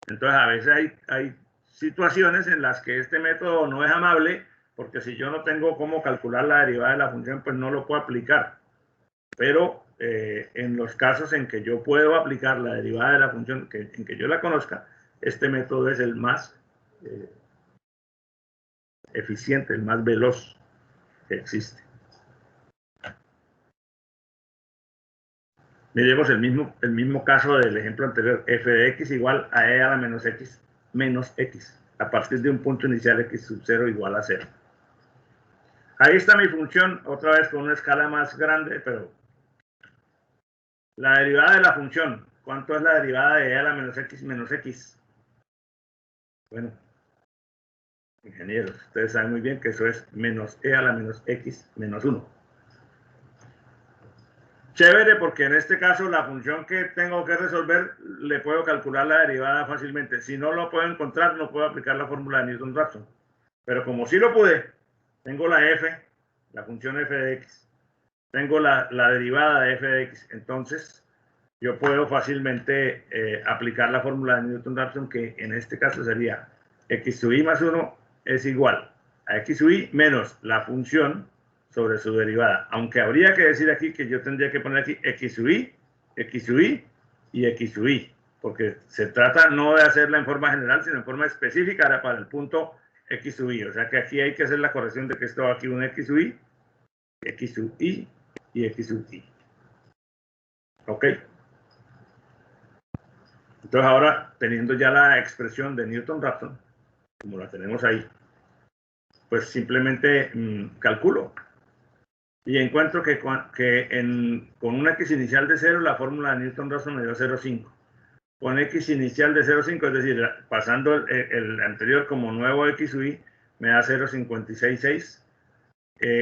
Entonces, a veces hay situaciones en las que este método no es amable, porque si yo no tengo cómo calcular la derivada de la función, pues no lo puedo aplicar. Pero en los casos en que yo puedo aplicar la derivada de la función, en que yo la conozca, este método es el más eficiente, el más veloz que existe. Miremos el mismo caso del ejemplo anterior, f de x igual a e a la menos x, a partir de un punto inicial x sub 0 igual a 0. Ahí está mi función, otra vez con una escala más grande, pero la derivada de la función, ¿cuánto es la derivada de e a la menos x? Bueno, ingenieros, ustedes saben muy bien que eso es menos e a la menos x menos 1. Chévere, porque en este caso la función que tengo que resolver le puedo calcular la derivada fácilmente. Si no lo puedo encontrar, no puedo aplicar la fórmula de Newton-Raphson. Pero como sí lo pude, tengo la f, la función f de x, tengo la derivada de f de x, entonces yo puedo fácilmente aplicar la fórmula de Newton-Raphson, que en este caso sería x sub i más 1 es igual a x sub i menos la función sobre su derivada. Aunque habría que decir aquí que yo tendría que poner aquí x sub i y x sub i, porque se trata no de hacerla en forma general, sino en forma específica para el punto x sub i. O sea que aquí hay que hacer la corrección de que esto va aquí un x sub i y x sub i. ¿Ok? Entonces ahora, teniendo ya la expresión de Newton-Raphson, como la tenemos ahí, pues simplemente calculo. Y encuentro que con una x inicial de 0, la fórmula de Newton-Raphson me dio 0,5. Con x inicial de 0,5, es decir, pasando el anterior como nuevo x sub i, me da 0,566.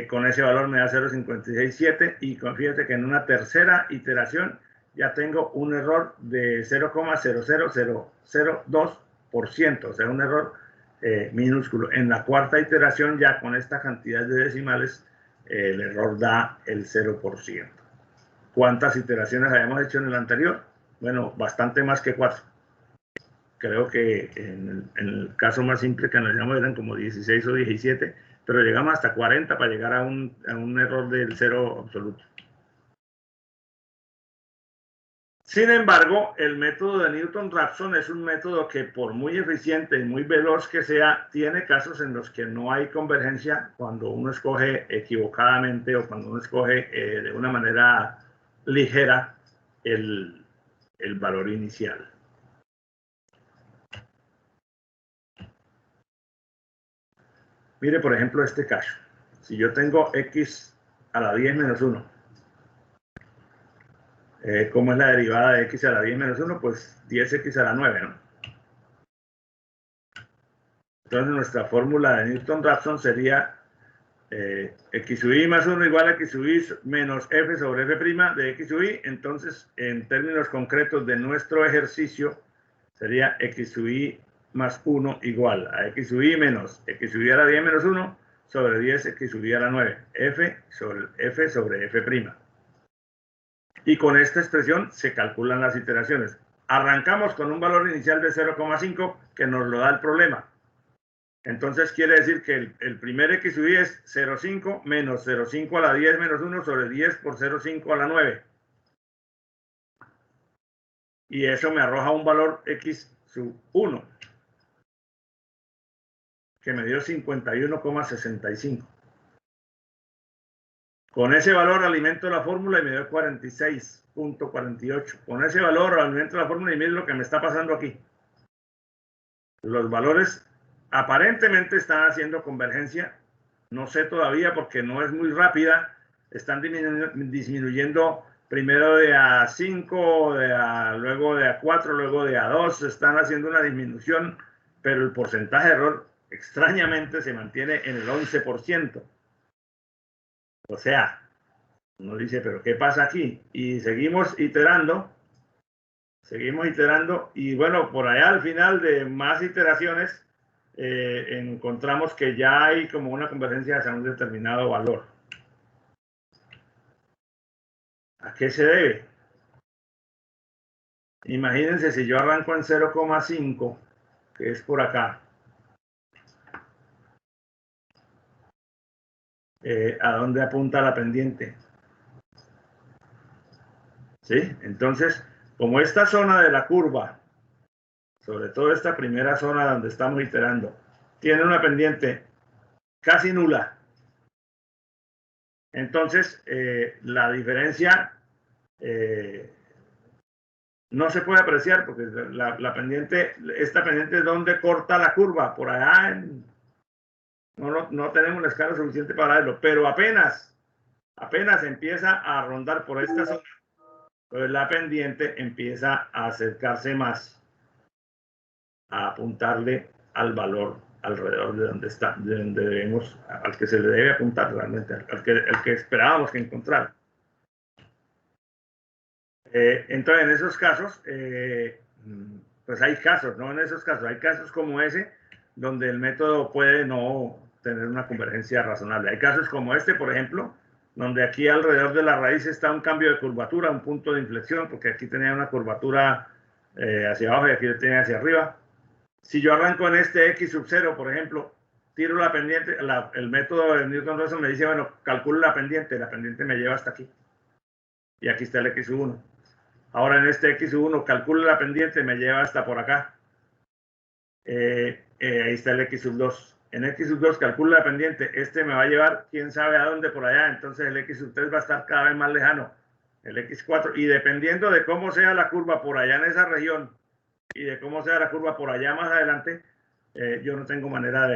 Con ese valor me da 0,567. Y fíjate que en una tercera iteración ya tengo un error de 0,00002%, o sea, un error minúsculo. En la cuarta iteración, ya con esta cantidad de decimales, el error da el 0%. ¿Cuántas iteraciones habíamos hecho en el anterior? Bueno, bastante más que 4. Creo que en el caso más simple que analizamos eran como 16 o 17, pero llegamos hasta 40 para llegar a un error del 0 absoluto. Sin embargo, el método de Newton-Raphson es un método que, por muy eficiente y muy veloz que sea, tiene casos en los que no hay convergencia cuando uno escoge equivocadamente o cuando uno escoge de una manera ligera el valor inicial. Mire, por ejemplo, este caso. Si yo tengo x a la 10 menos 1, ¿cómo es la derivada de x a la 10 menos 1? Pues 10x a la 9, ¿no? Entonces nuestra fórmula de Newton-Raphson sería x sub i más 1 igual a x sub i menos f sobre f' de x sub i. Entonces, en términos concretos de nuestro ejercicio, sería x sub i más 1 igual a x sub i menos x sub i a la 10 menos 1 sobre 10 x sub i a la 9, f sobre f'. Y con esta expresión se calculan las iteraciones. Arrancamos con un valor inicial de 0,5 que nos lo da el problema. Entonces quiere decir que el primer x sub i es 0,5 menos 0,5 a la 10 menos 1 sobre 10 por 0,5 a la 9. Y eso me arroja un valor x sub 1, que me dio 51,65. Con ese valor alimento la fórmula y me dio 46,48. Con ese valor alimento la fórmula y miren lo que me está pasando aquí. Los valores aparentemente están haciendo convergencia. No sé todavía porque no es muy rápida. Están disminuyendo primero de a 5, luego de a 4, luego de a 2. Están haciendo una disminución, pero el porcentaje de error extrañamente se mantiene en el 11%. O sea, uno dice, ¿pero qué pasa aquí? Y seguimos iterando y bueno, por allá al final de más iteraciones encontramos que ya hay como una convergencia hacia un determinado valor. ¿A qué se debe? Imagínense si yo arranco en 0,5, que es por acá. ¿A dónde apunta la pendiente? ¿Sí? Entonces, como esta zona de la curva, sobre todo esta primera zona donde estamos iterando, tiene una pendiente casi nula, entonces la diferencia no se puede apreciar porque la pendiente, esta pendiente es donde corta la curva, por allá no tenemos la escala suficiente para verlo, pero apenas empieza a rondar por esta zona, pues la pendiente empieza a acercarse más, a apuntarle al valor alrededor de donde está, de donde debemos, al que se le debe apuntar realmente, al que esperábamos que encontrara. Entonces, en esos casos, pues hay casos, ¿no? En esos casos, hay casos como ese, donde el método puede no tener una convergencia razonable. Hay casos como este, por ejemplo, donde aquí alrededor de la raíz está un cambio de curvatura, un punto de inflexión, porque aquí tenía una curvatura hacia abajo y aquí lo tenía hacia arriba. Si yo arranco en este X sub 0, por ejemplo, tiro la pendiente, el método de Newton-Raphson me dice, bueno, calculo la pendiente me lleva hasta aquí. Y aquí está el X sub 1. Ahora en este X sub 1, calculo la pendiente, me lleva hasta por acá. Ahí está el X sub 2. En X sub 2 calculo la pendiente, me va a llevar quién sabe a dónde por allá, entonces el X sub 3 va a estar cada vez más lejano. El X4, y dependiendo de cómo sea la curva por allá en esa región, y de cómo sea la curva por allá más adelante, yo no tengo manera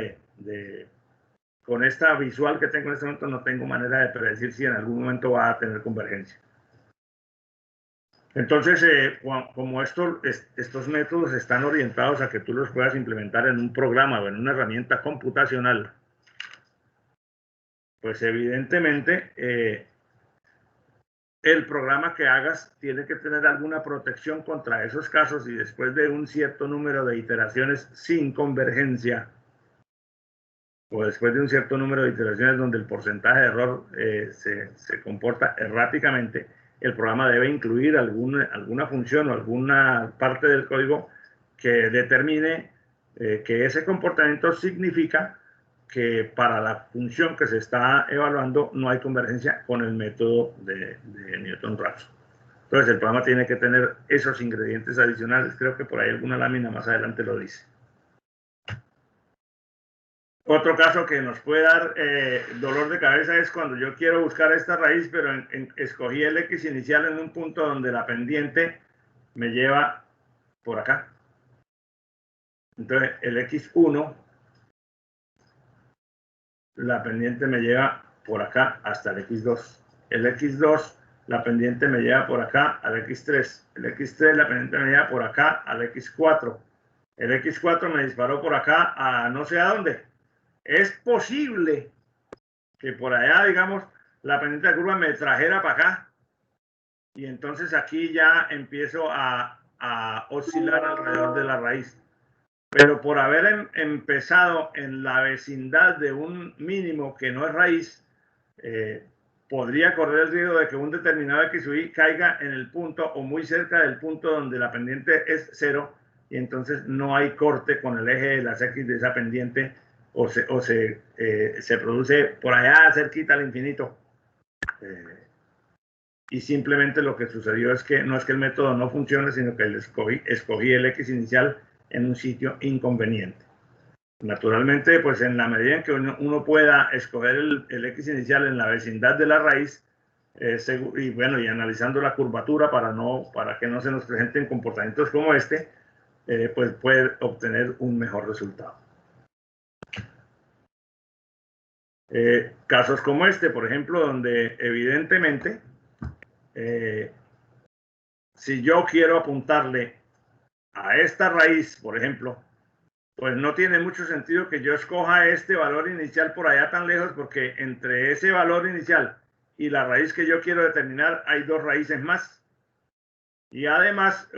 con esta visual que tengo en este momento, no tengo manera de predecir si en algún momento va a tener convergencia. Entonces, como estos métodos están orientados a que tú los puedas implementar en un programa o en una herramienta computacional, pues evidentemente el programa que hagas tiene que tener alguna protección contra esos casos, y después de un cierto número de iteraciones sin convergencia, o después de un cierto número de iteraciones donde el porcentaje de error se comporta erráticamente, el programa debe incluir alguna función o alguna parte del código que determine que ese comportamiento significa que para la función que se está evaluando no hay convergencia con el método de Newton-Raphson. Entonces el programa tiene que tener esos ingredientes adicionales. Creo que por ahí alguna lámina más adelante lo dice. Otro caso que nos puede dar dolor de cabeza es cuando yo quiero buscar esta raíz, pero escogí el X inicial en un punto donde la pendiente me lleva por acá. Entonces el X1, la pendiente me lleva por acá hasta el X2. El X2, la pendiente me lleva por acá al X3. El X3, la pendiente me lleva por acá al X4. El X4 me disparó por acá a no sé a dónde. Es posible que por allá, digamos, la pendiente de curva me trajera para acá, y entonces aquí ya empiezo a oscilar alrededor de la raíz. Pero por haber empezado en la vecindad de un mínimo que no es raíz, podría correr el riesgo de que un determinado X sub I caiga en el punto o muy cerca del punto donde la pendiente es 0, y entonces no hay corte con el eje de las X de esa pendiente, o se produce por allá cerquita al infinito. Y simplemente lo que sucedió es que no es que el método no funcione, sino que escogí el X inicial en un sitio inconveniente. Naturalmente, pues en la medida en que uno pueda escoger el X inicial en la vecindad de la raíz, y bueno, y analizando la curvatura para que no se nos presenten comportamientos como este, pues puede obtener un mejor resultado. Casos como este, por ejemplo, donde evidentemente, si yo quiero apuntarle a esta raíz, por ejemplo, pues no tiene mucho sentido que yo escoja este valor inicial por allá tan lejos, porque entre ese valor inicial y la raíz que yo quiero determinar hay dos raíces más. Y además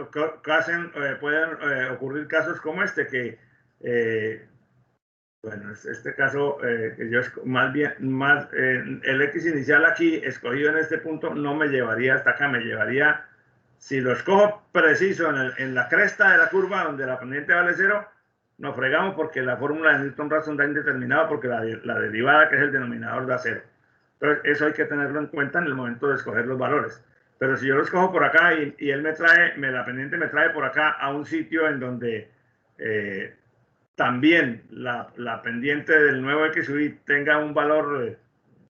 pueden ocurrir casos como este, que bueno, este caso, que yo el X inicial aquí, escogido en este punto, no me llevaría hasta acá, me llevaría, si lo escojo preciso en la cresta de la curva, donde la pendiente vale 0, nos fregamos porque la fórmula de Newton-Raphson da indeterminado, porque la derivada, que es el denominador, da 0. Entonces, eso hay que tenerlo en cuenta en el momento de escoger los valores. Pero si yo lo escojo por acá y él la pendiente me trae por acá a un sitio en donde también la pendiente del nuevo X sub I tenga un valor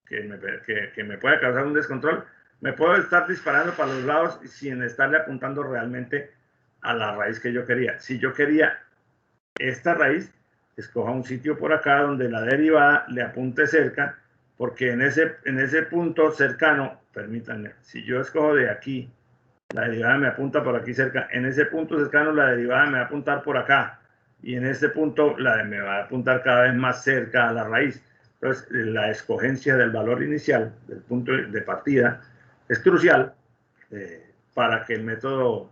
que me pueda causar un descontrol, me puedo estar disparando para los lados sin estarle apuntando realmente a la raíz que yo quería. Si yo quería esta raíz, escoja un sitio por acá donde la derivada le apunte cerca, porque en ese punto cercano, permítanme, si yo escojo de aquí, la derivada me apunta por aquí cerca, en ese punto cercano la derivada me va a apuntar por acá, y en este punto me va a apuntar cada vez más cerca a la raíz. Entonces, la escogencia del valor inicial, del punto de partida, es crucial para que el método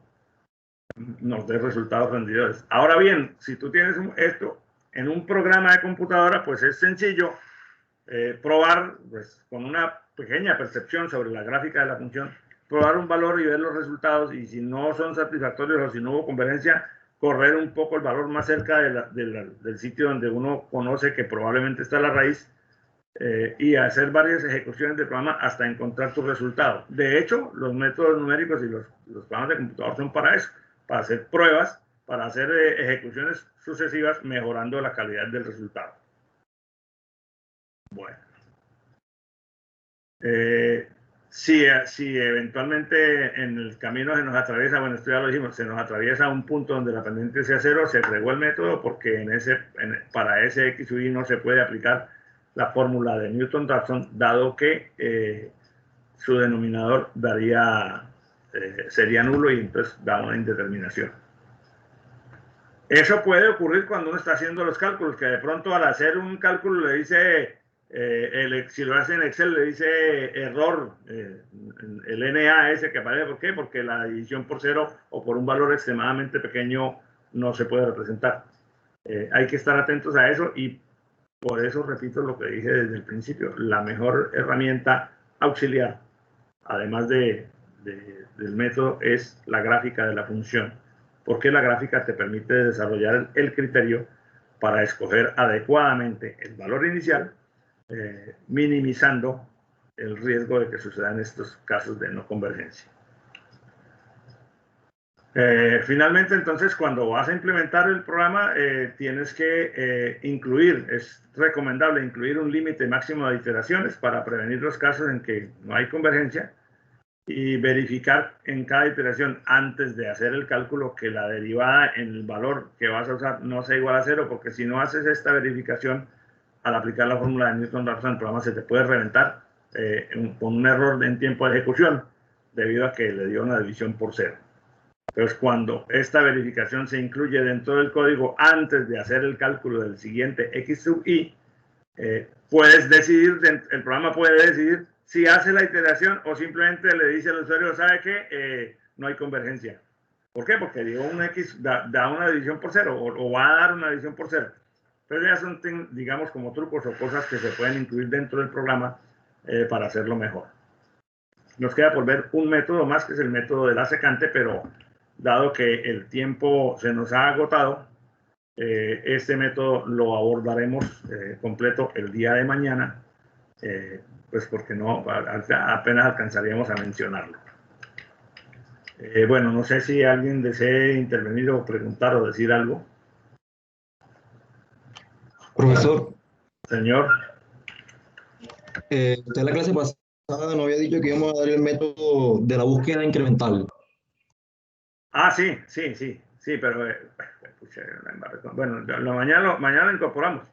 nos dé resultados rendidores. Ahora bien, si tú tienes esto en un programa de computadora, pues es sencillo probar, pues, con una pequeña percepción sobre la gráfica de la función, probar un valor y ver los resultados, y si no son satisfactorios o si no hubo convergencia, correr un poco el valor más cerca del sitio donde uno conoce que probablemente está la raíz, y hacer varias ejecuciones del programa hasta encontrar tu resultado. De hecho, los métodos numéricos y los programas de computador son para eso, para hacer pruebas, para hacer ejecuciones sucesivas, mejorando la calidad del resultado. Bueno. Si eventualmente en el camino se nos atraviesa, bueno, esto ya lo dijimos, se nos atraviesa un punto donde la pendiente sea cero, se fregó el método, porque para ese X o Y no se puede aplicar la fórmula de Newton-Raphson, dado que su denominador sería nulo, y entonces da una indeterminación. Eso puede ocurrir cuando uno está haciendo los cálculos, que de pronto al hacer un cálculo le dice, si lo hace en Excel, le dice error, el NAS que aparece. ¿Por qué? Porque la división por cero o por un valor extremadamente pequeño no se puede representar. Hay que estar atentos a eso, y por eso repito lo que dije desde el principio: la mejor herramienta auxiliar, además del método, es la gráfica de la función, porque la gráfica te permite desarrollar el criterio para escoger adecuadamente el valor inicial, minimizando el riesgo de que sucedan estos casos de no convergencia. Finalmente, entonces, cuando vas a implementar el programa, tienes que es recomendable incluir un límite máximo de iteraciones para prevenir los casos en que no hay convergencia, y verificar en cada iteración, antes de hacer el cálculo, que la derivada en el valor que vas a usar no sea igual a cero, porque si no haces esta verificación al aplicar la fórmula de Newton-Raphson, el programa se te puede reventar con un error en tiempo de ejecución, debido a que le dio una división por cero. Entonces, cuando esta verificación se incluye dentro del código antes de hacer el cálculo del siguiente X sub I, puedes decidir, el programa puede decidir si hace la iteración o simplemente le dice al usuario, ¿sabe qué? No hay convergencia. ¿Por qué? Porque dio un X, da una división por cero, o va a dar una división por cero. Pero ya son, digamos, como trucos o cosas que se pueden incluir dentro del programa para hacerlo mejor. Nos queda por ver un método más, que es el método de la secante, pero dado que el tiempo se nos ha agotado, este método lo abordaremos completo el día de mañana, pues porque no, apenas alcanzaríamos a mencionarlo. Bueno, no sé si alguien desee intervenir o preguntar o decir algo. Profesor, Señor. usted en la clase pasada nos había dicho que íbamos a dar el método de la búsqueda incremental. Ah, sí, pero bueno, mañana lo incorporamos.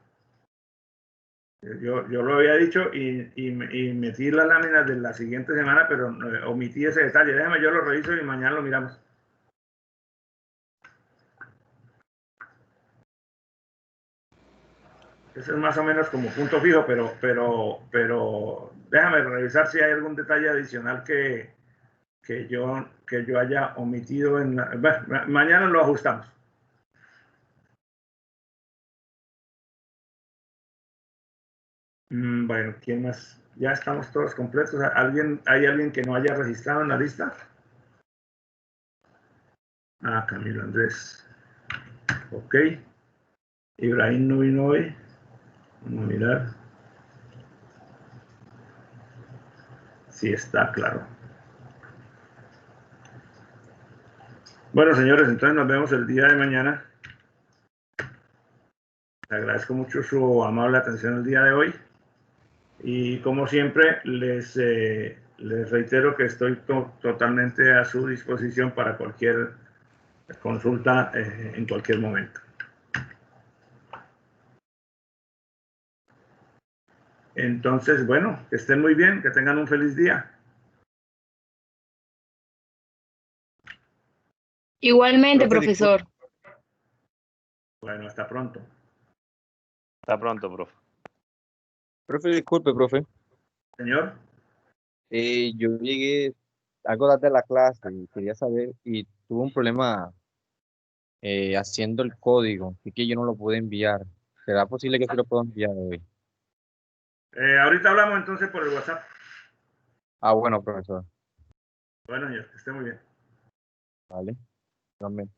Yo lo había dicho y metí las láminas de la siguiente semana, pero omití ese detalle. Déjame, yo lo reviso y mañana lo miramos. Eso es más o menos como punto fijo, pero déjame revisar si hay algún detalle adicional que yo haya omitido. Bueno, mañana lo ajustamos. Bueno, ¿quién más? Ya estamos todos completos. ¿Hay alguien que no haya registrado en la lista? Ah, Camilo Andrés. Ok. Ibrahim no vino hoy. Vamos a mirar. Sí, está claro. Bueno, señores, entonces nos vemos el día de mañana. Le agradezco mucho su amable atención el día de hoy. Y como siempre, les reitero que estoy totalmente a su disposición para cualquier consulta en cualquier momento. Entonces, bueno, que estén muy bien, que tengan un feliz día. Igualmente, profesor. Bueno, hasta pronto. Hasta pronto, profe. Profe, disculpe, profe. Señor. Yo llegué algo tarde a la clase y quería saber, y tuve un problema haciendo el código, así que yo no lo pude enviar. ¿Será posible que sí lo pueda enviar hoy? Ahorita hablamos entonces por el WhatsApp. Ah, bueno, profesor. Bueno, señor, que esté muy bien. Vale. También.